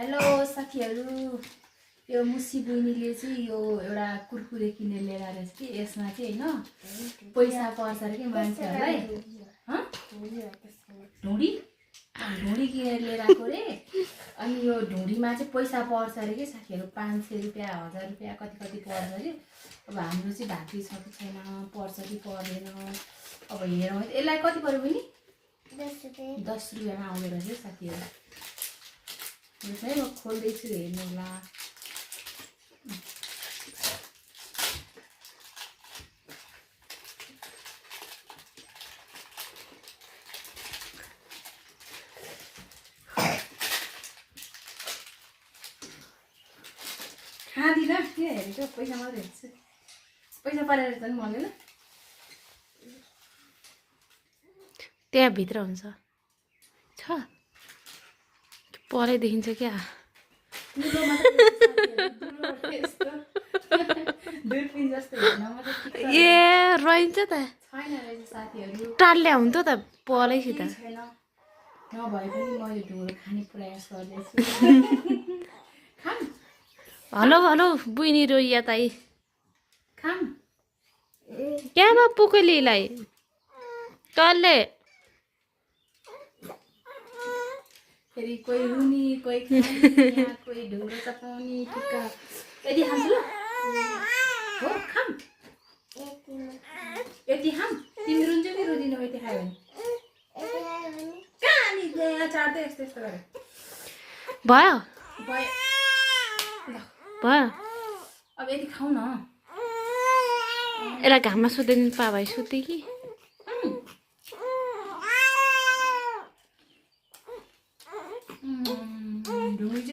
Hello साथीहरु, यो मुसी बहिनीले चाहिँ यो एउटा कुरकुरे किनेर ल्याएर रहेछ कि यसमा चाहिँ हैन पैसा पर्छ रे के मान्छेहरुलाई ढुँडी किनेर ल्याएर आको रे। अनि यो ढुँडीमा चाहिँ पैसा पर्छ रे के साथीहरु, 500 रुपैयाँ 1000 रुपैयाँ कति कति पर्छ रे। अब हाम्रो चाहिँ भाग्य छ कि छैन, पर्छ कि पर्दैन, अब हेरौँ। यसलाई कति पर्यो बहिनी? 10 रुपैयाँमा आउँदो रहेछ साथीहरु। है म खोल्दैछु, हेर्नु होला। खाँदिन के हेरेको, पैसा मात्रै हेर्छु। पैसा परेर झन् मलाई त्यहाँ भित्र हुन्छ छ परै देखिन्छ क्या। ए रहन्छ त टाल्ल्या हुन्थ्यो त पलैसित। नभए पनि मैले ढुँडो खाने प्रयास गर्दैछु। हेलो हेलो बुइनी रोइया ताई खाम क्यामा पुकलीलाई तल्ले फेरि कोही रुनी कोही खाने कोही ढुँडो चपाउने टिक्का यदि खान्छ ल हो खाम यति खाम। तिमी रुन्छ कि रुदिनौ यति खायो भने? कहाँनि गयो चाट्दै यस्तो यस्तो गरे भयो भयो भयो। अब यति खाऊ न। यसलाई घाममा सुत्दैन पा भाइ सुते कि